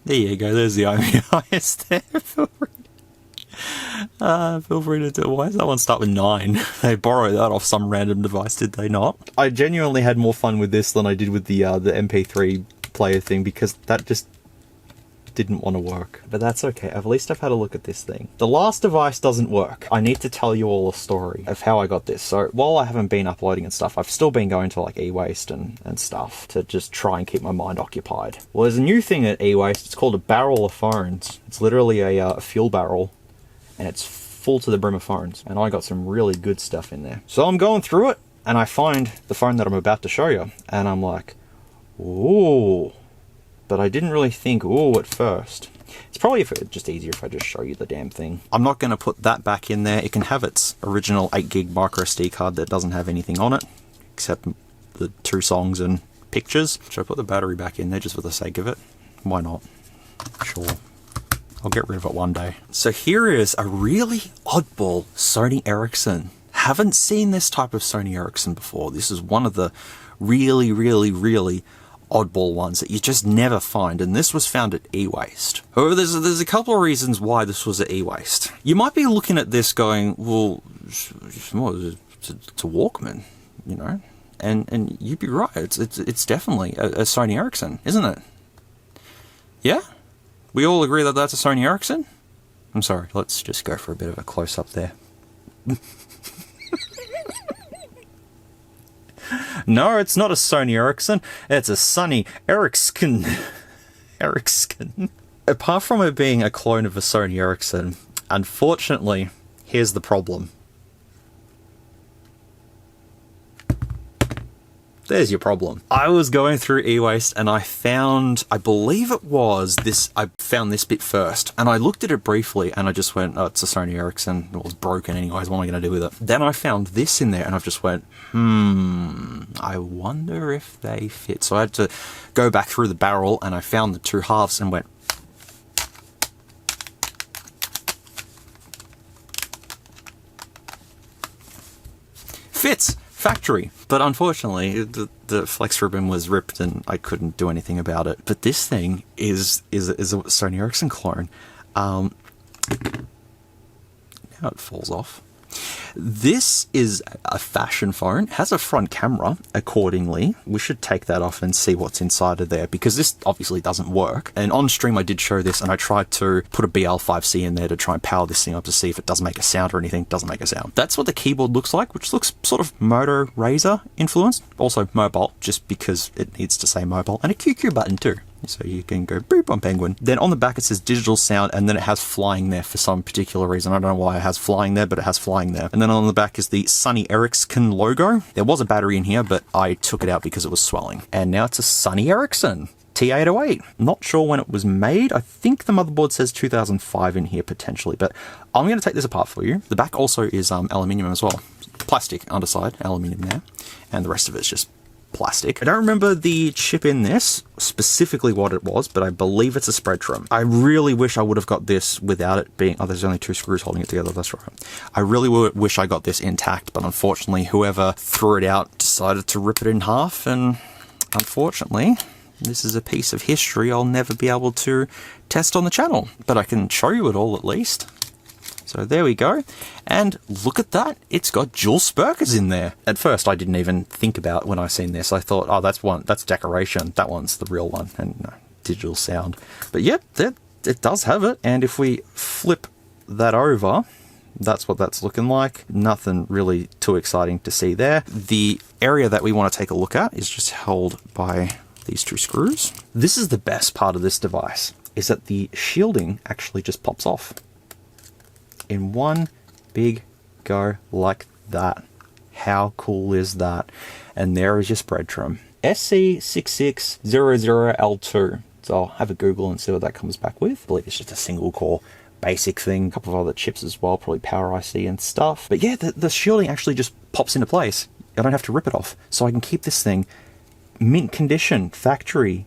There you go. There's the hiatus there. Feel free to do. Why does that one start with 9? They borrowed that off some random device, did they not? I genuinely had more fun with this than I did with the MP3 player thing, because that just didn't want to work. But that's okay. At least I've had a look at this thing. The last device doesn't work. I need to tell you all a story of how I got this. So while I haven't been uploading and stuff, I've still been going to like eWaste and stuff to just try and keep my mind occupied. Well, there's a new thing at eWaste. It's called a barrel of phones. It's literally a fuel barrel, and it's full to the brim of phones. And I got some really good stuff in there. So I'm going through it, and I find the phone that I'm about to show you, and I'm like, ooh. But I didn't really think, ooh, at first. It's probably just easier if I just show you the damn thing. I'm not going to put that back in there. It can have its original 8GB microSD card that doesn't have anything on it, except the 2 songs and pictures. Should I put the battery back in there just for the sake of it? Why not? Sure. I'll get rid of it one day. So here is a really oddball Sony Ericsson. Haven't seen this type of Sony Ericsson before. This is one of the really, really, really oddball ones that you just never find, and this was found at eWaste. However, there's a couple of reasons why this was at eWaste. You might be looking at this going, well, it's a Walkman, you know, and you'd be right. It's definitely a Sony Ericsson, isn't it? Yeah, we all agree that that's a Sony Ericsson. I'm sorry. Let's just go for a bit of a close up there. No, it's not a Sony Ericsson. It's a Sony Ericsson. Ericsson. Apart from it being a clone of a Sony Ericsson, unfortunately, here's the problem. There's your problem. I was going through eWaste and I found, I believe it was this, I found this bit first, and I looked at it briefly and I just went, oh, it's a Sony Ericsson. It was broken anyways, what am I going to do with it? Then I found this in there and I've just went, I wonder if they fit. So I had to go back through the barrel and I found the 2 halves and went, fits! Factory. But unfortunately, the flex ribbon was ripped and I couldn't do anything about it. But this thing is a Sony Ericsson clone. Now it falls off. This is a fashion phone, has a front camera accordingly. We should take that off and see what's inside of there, because this obviously doesn't work. And on stream I did show this and I tried to put a BL5C in there to try and power this thing up to see if it does make a sound or anything. It doesn't make a sound. That's what the keyboard looks like, which looks sort of Moto Razr influenced. Also mobile, just because it needs to say mobile. And a QQ button too. So you can go boop on Penguin. Then on the back it says digital sound, and then it has flying there for some particular reason. I don't know why it has flying there, but it has flying there. And then on the back is the Sony Ericsson logo. There was a battery in here, but I took it out because it was swelling. And now it's a Sony Ericsson T808. Not sure when it was made. I think the motherboard says 2005 in here potentially, but I'm going to take this apart for you. The back also is aluminium as well. Plastic underside, aluminium there. And the rest of it is just plastic. I don't remember the chip in this, specifically what it was, but I believe it's a Speadtrum. I really wish I would have got this without it being, oh, there's only 2 screws holding it together, that's right. I really wish I got this intact, but unfortunately whoever threw it out decided to rip it in half, and unfortunately this is a piece of history I'll never be able to test on the channel, but I can show you it all at least. So there we go, and look at that, it's got dual Spurkers in there. At first I didn't even think about when I seen this, I thought, oh, that's decoration, that one's the real one, and no, digital sound. But yep, it does have it, and if we flip that over, that's what that's looking like. Nothing really too exciting to see there. The area that we want to take a look at is just held by these 2 screws. This is the best part of this device, is that the shielding actually just pops off in one big go like that. How cool is that? And there is your Speadtrum. SC6600L2. So I'll have a Google and see what that comes back with. I believe it's just a single core basic thing. A couple of other chips as well, probably power IC and stuff. But yeah, the shielding actually just pops into place. I don't have to rip it off. So I can keep this thing mint condition, factory.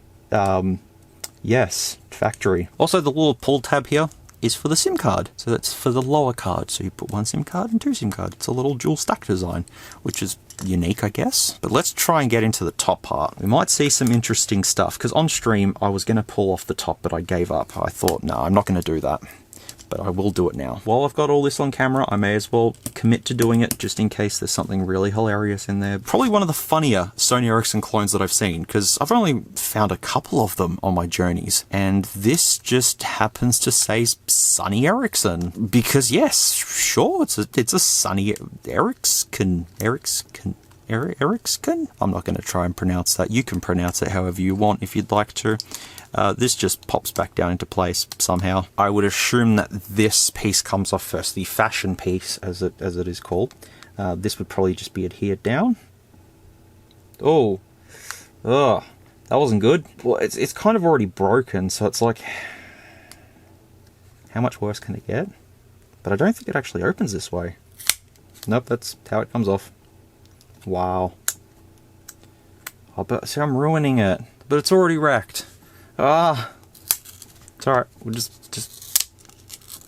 Yes, factory. Also the little pull tab here, is for the SIM card. So that's for the lower card. So you put one SIM card and two SIM cards. It's a little dual stack design, which is unique, I guess. But let's try and get into the top part. We might see some interesting stuff, because on stream I was going to pull off the top, but I gave up. I thought, no, I'm not going to do that. But I will do it now. While I've got all this on camera, I may as well commit to doing it just in case there's something really hilarious in there. Probably one of the funnier Sony Ericsson clones that I've seen, because I've only found a couple of them on my journeys. And this just happens to say Sony Ericsson. Because yes, sure, it's a Sony Ericsson. Ericsson? I'm not going to try and pronounce that. You can pronounce it however you want if you'd like to. This just pops back down into place somehow. I would assume that this piece comes off first, the fashion piece, as it is called. This would probably just be adhered down. Oh, that wasn't good. Well, it's kind of already broken, so it's like, how much worse can it get? But I don't think it actually opens this way. Nope, that's how it comes off. Wow. Oh, but see, I'm ruining it. But it's already wrecked. Ah, it's alright. We'll just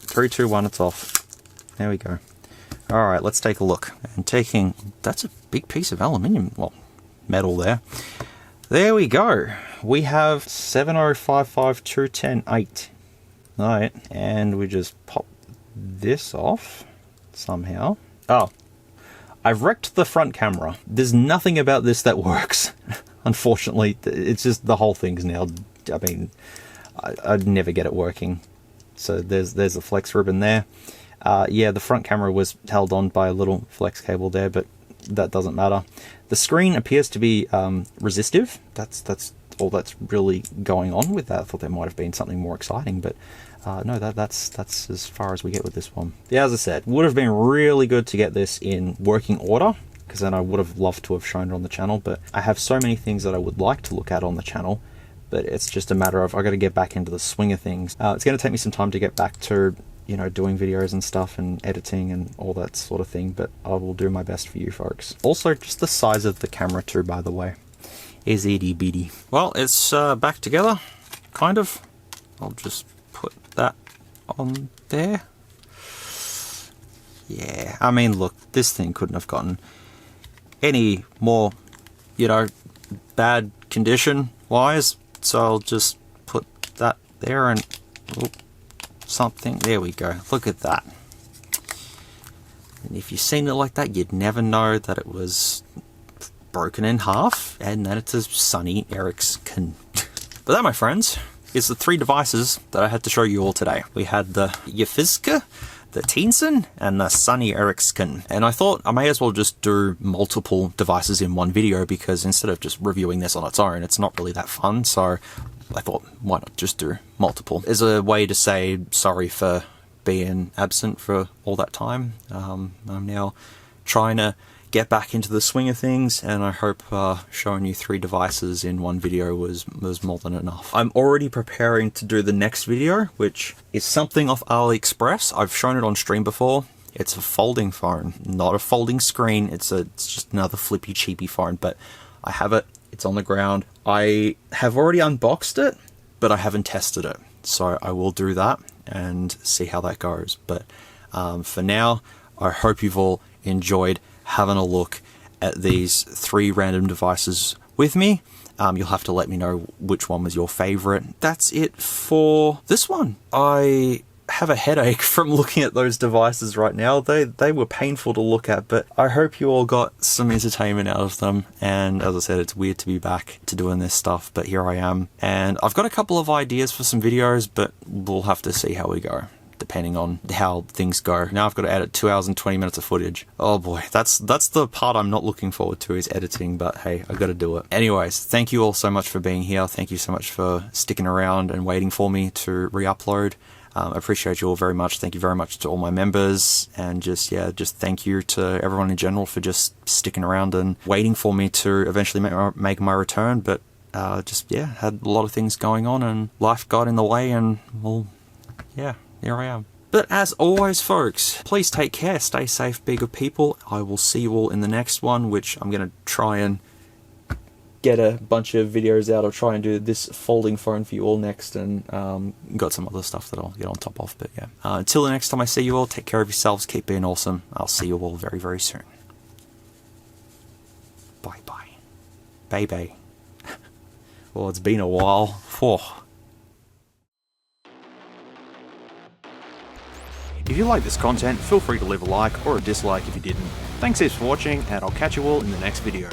3, 2, 1. It's off. There we go. All right, let's take a look. And that's a big piece of aluminium, well, metal there. There we go. We have 7055210.8. All right, and we just pop this off somehow. Oh, I've wrecked the front camera. There's nothing about this that works. Unfortunately, it's just the whole thing's now. I mean, I'd never get it working. So there's a flex ribbon there. Yeah, the front camera was held on by a little flex cable there, but that doesn't matter. The screen appears to be resistive. That's all that's really going on with that. I thought there might have been something more exciting, but no, that's as far as we get with this one. Yeah, as I said, would have been really good to get this in working order, because then I would have loved to have shown it on the channel, but I have so many things that I would like to look at on the channel, but it's just a matter of, I got to get back into the swing of things. It's going to take me some time to get back to, you know, doing videos and stuff and editing and all that sort of thing, but I will do my best for you folks. Also, just the size of the camera too, by the way, is itty bitty. Well, it's back together, kind of. I'll just put that on there. Yeah, I mean, look, this thing couldn't have gotten any more, you know, bad condition wise, so I'll just put that there and something, there we go, look at that. And if you've seen it like that, you'd never know that it was broken in half and that it's a Sony Ericsson. But that, my friends, is the 3 devices that I had to show you all today. We had the Horiffic, the Teenson, and the Sony Ericsson. And I thought I may as well just do multiple devices in one video, because instead of just reviewing this on its own, it's not really that fun. So I thought, why not just do multiple? As a way to say sorry for being absent for all that time. I'm now trying to get back into the swing of things, and I hope showing you 3 devices in one video was more than enough. I'm already preparing to do the next video, which is something off AliExpress. I've shown it on stream before. It's a folding phone, not a folding screen. It's just another flippy cheapy phone, but I have it. It's on the ground. I have already unboxed it, but I haven't tested it. So I will do that and see how that goes. But for now, I hope you've all enjoyed having a look at these 3 random devices with me. You'll have to let me know which one was your favorite. That's it for this one. I have a headache from looking at those devices right now. They were painful to look at, but I hope you all got some entertainment out of them. And as I said, it's weird to be back to doing this stuff, but here I am. And I've got a couple of ideas for some videos, but we'll have to see how we go, depending on how things go. Now I've got to edit 2 hours and 20 minutes of footage. Oh boy, that's the part I'm not looking forward to, is editing, but hey, I've got to do it. Anyways, thank you all so much for being here. Thank you so much for sticking around and waiting for me to re-upload. I appreciate you all very much. Thank you very much to all my members, and just thank you to everyone in general for just sticking around and waiting for me to eventually make my return. But had a lot of things going on and life got in the way, and well, yeah, here I am. But as always, folks, please take care, stay safe, be good people. I will see you all in the next one, which I'm going to try and get a bunch of videos out. I'll try and do this folding phone for you all next, and got some other stuff that I'll get on top of. But yeah, until the next time I see you all, take care of yourselves, keep being awesome. I'll see you all very, very soon. Bye bye. Baby. Well, it's been a while. If you like this content, feel free to leave a like or a dislike if you didn't. Thanks heaps for watching, and I'll catch you all in the next video.